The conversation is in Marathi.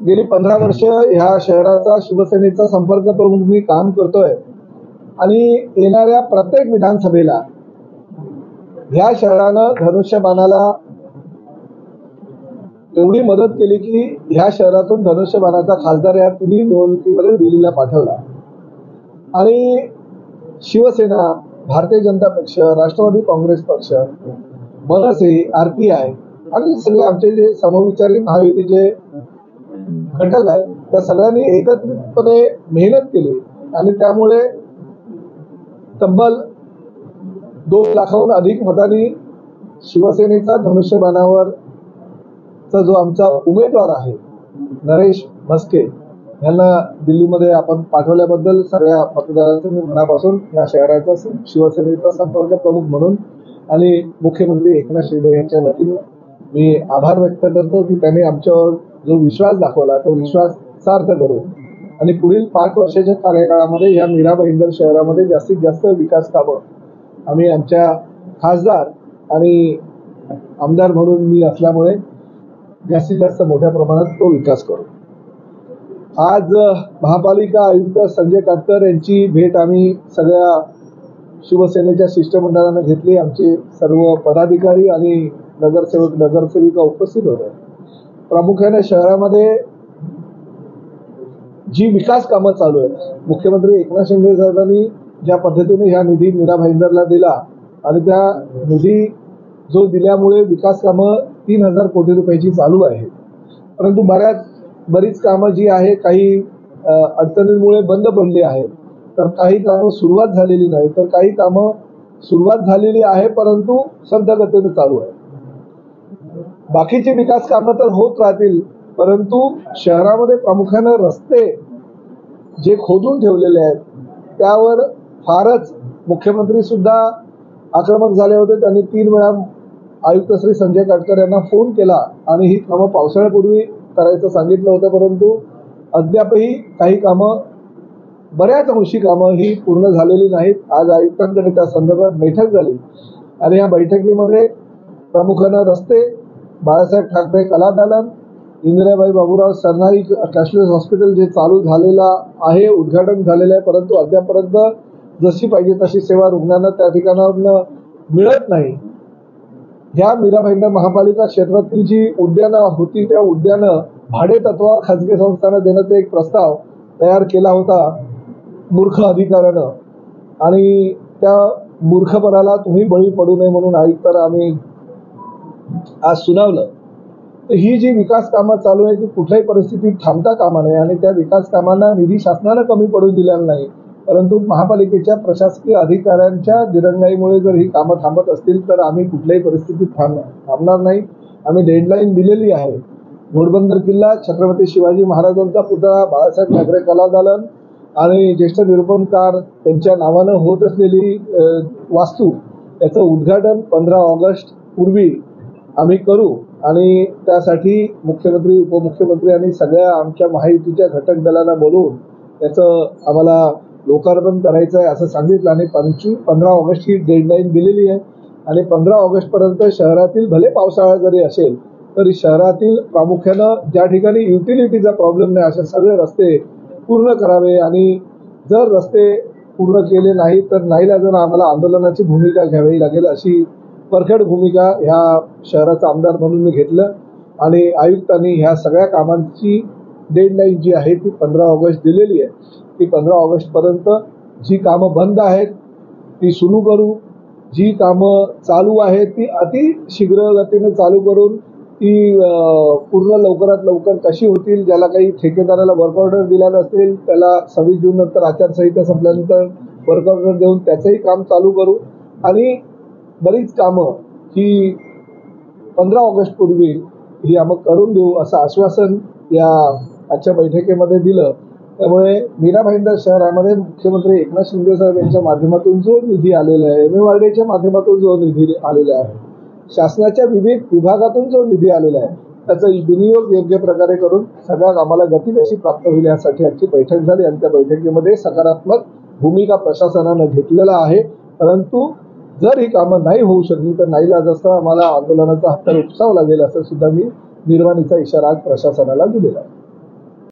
गेली 15 वर्ष ह्या शहराचा शिवसेनेचा संपर्क प्रमुख मी काम करतोय आणि येणाऱ्या प्रत्येक विधानसभेला ह्या शहरानं धनुष्यबाणाला एवढी मदत केली की ह्या शहरातून धनुष्यबाणाचा खासदार या तिन्ही निवडणुकीमध्ये दिल्लीला पाठवला आणि शिवसेना, भारतीय जनता पक्ष, राष्ट्रवादी काँग्रेस पक्ष, मनसे, RPI आणि सगळे आमचे जे समविचारी महायुतीचे घटक आहेत त्या सगळ्यांनी एकत्रितपणे मेहनत केली आणि त्यामुळे तब्बल 2 लाखाहून अधिक मतांनी शिवसेनेचा धनुष्यबाणावरचा जो आमचा उमेदवार आहे नरेश म्हस्के यांना दिल्लीमध्ये आपण पाठवल्याबद्दल सगळ्या मतदारांचं मी मनापासून या शहराचा शिवसेनेचा संपर्क प्रमुख म्हणून आणि मुख्यमंत्री एकनाथ शिंदे यांच्या वतीने मी आभार व्यक्त करतो की त्यांनी आमच्यावर जो विश्वास दाखवला तो विश्वास सार्थ करू आणि पुढील 5 वर्षाच्या कार्यकाळामध्ये या मीरा भाईंदर शहरामध्ये जास्तीत जास्त विकास कामं आम्ही आमच्या खासदार आणि आमदार म्हणून मी असल्यामुळे जास्तीत जास्त मोठ्या प्रमाणात तो विकास करू। आज महापालिका आयुक्त संजय काटकर यांची भेट आम्ही सगळ्या शिवसेनेच्या शिष्टमंडळाने घेतली। आमचे सर्व पदाधिकारी आणि नगरसेवक नगरसेविका उपस्थित होते। प्रामुख्याने शहरामध्ये जी विकास कामं चालू आहेत, मुख्यमंत्री एकनाथ शिंदे साहेबांनी ज्या पद्धतीने ह्या निधी मीरा भाईंदरला दिला आणि त्या निधी जो दिल्यामुळे विकास कामं 3000 कोटी रुपयाची चालू आहे, परंतु बरीच कामं जी आहे काही अडचणींमुळे बंद पडली आहेत, तर काही कामं सुरुवात झालेली नाही, तर काही कामं सुरुवात झालेली आहे परंतु संथ गतीने चालू आहे। बाकीचे विकास कामं तर होत राहतील, परंतु शहरामध्ये प्रामुख्याने रस्ते जे खोदून ठेवलेले आहेत त्यावर फारच मुख्यमंत्री सुद्धा आक्रमक झाले होते। त्यांनी 3 वेळा आयुक्त श्री संजय काटकर यांना फोन केला आणि ही कामं पावसाळ्यापूर्वी करायचं सांगितलं होतं, परंतु अद्यापही काही कामं बऱ्याच अंशी कामं ही पूर्ण झालेली नाहीत। आज आयुक्तांकडे त्या संदर्भात बैठक झाली आणि या बैठकीमध्ये प्रामुख्याने रस्ते, बाळासाहेब ठाकरे कला दालन, इंदिराबाई बाबूराव सरनाईक कॅशलेस हॉस्पिटल जे चालू झालेलं आहे, उद्घाटन झालेलं आहे, परंतु अद्यापर्यंत जशी पाहिजे तशी सेवा रुग्णांना त्या ठिकाणावरून मिळत नाही। ह्या मीरा भाईंदर महापालिका क्षेत्रातील जी उद्यानं होती त्या उद्यानं भाडे तत्वावर खाजगी संस्थांना देण्याचा एक प्रस्ताव तयार केला होता मूर्ख अधिकाऱ्यानं आणि त्या मूर्खपणाला तुम्ही बळी पडू नये म्हणून आयुक्तांना आम्ही आज सुनावलं। तर ही जी विकास कामं चालू आहे ती कुठल्याही परिस्थितीत थांबता कामा नये आणि त्या विकास कामांना निधी शासनानं कमी पडू दिलेला नाही, परंतु महापालिकेच्या प्रशासकीय अधिकाऱ्यांच्या दिरंगाईमुळे जर ही कामं थांबत असतील तर आम्ही कुठल्याही परिस्थितीत थांबणार नाही। आम्ही डेडलाईन दिलेली आहे। घोडबंदर किल्ला, छत्रपती शिवाजी महाराजांचा पुतळा, बाळासाहेब ठाकरे कला दालन आणि ज्येष्ठ निरूपणकार त्यांच्या नावानं होत असलेली वास्तू याचं उद्घाटन 15 ऑगस्ट पूर्वी आम्ही करू आणि त्यासाठी मुख्यमंत्री, उपमुख्यमंत्री आणि सगळ्या आमच्या महायुतीच्या घटक दलांना बोलवून त्याचं आम्हाला लोकार्पण करायचं आहे असं सांगितलं आणि 15 ऑगस्ट ही डेडलाईन दिलेली आहे आणि 15 ऑगस्टपर्यंत शहरातील भले पावसाळा जरी असेल तरी शहरातील प्रामुख्यानं ज्या ठिकाणी युटिलिटीचा प्रॉब्लेम नाही असे सगळे रस्ते पूर्ण करावे आणि जर रस्ते पूर्ण केले नाही तर नाईलाजानं आम्हाला आंदोलनाची भूमिका घ्यावी लागेल अशी परखड भूमिका ह्या शहराचा आमदार म्हणून मी घेतलं आणि आयुक्तांनी ह्या सगळ्या कामांची डेडलाईन जी आहे ती 15 ऑगस्ट दिलेली आहे। ती 15 ऑगस्टपर्यंत जी कामं बंद आहेत ती सुरू करू, जी कामं चालू आहेत ती अतिशीघ्र गतीने चालू करून ती पूर्ण लवकरात लवकर कशी होतील, ज्याला काही ठेकेदाराला वर्क ऑर्डर दिला नसेल त्याला 26 जून नंतर आचारसंहिता संपल्यानंतर वर्क ऑर्डर देऊन त्याचंही काम चालू करू आणि बरीच कामं ही 15 ऑगस्ट पूर्वी ही आम्ही करून देऊ असं आश्वासन या आजच्या बैठकीमध्ये दिलं। त्यामुळे मीरा भाईंदर शहरामध्ये मुख्यमंत्री एकनाथ शिंदे साहेब यांच्या माध्यमातून जो निधी आलेला आहे, MMRDAच्या माध्यमातून जो निधी आलेला आहे, शासनाच्या विविध विभागातून जो निधी आलेला आहे त्याचा विनियोग योग्य प्रकारे करून सगळ्या कामाला गती कशी प्राप्त होईल यासाठी आजची बैठक झाली आणि त्या बैठकीमध्ये सकारात्मक भूमिका प्रशासनानं घेतलेला आहे। परंतु जर ही कामं नाही होऊ शकली तर नाईलाजास्तव आम्हाला आंदोलनाचा हत्यार उपसावं लागेल असं सुद्धा मी निर्वाणीचा इशारा आज प्रशासनाला दिलेला आहे।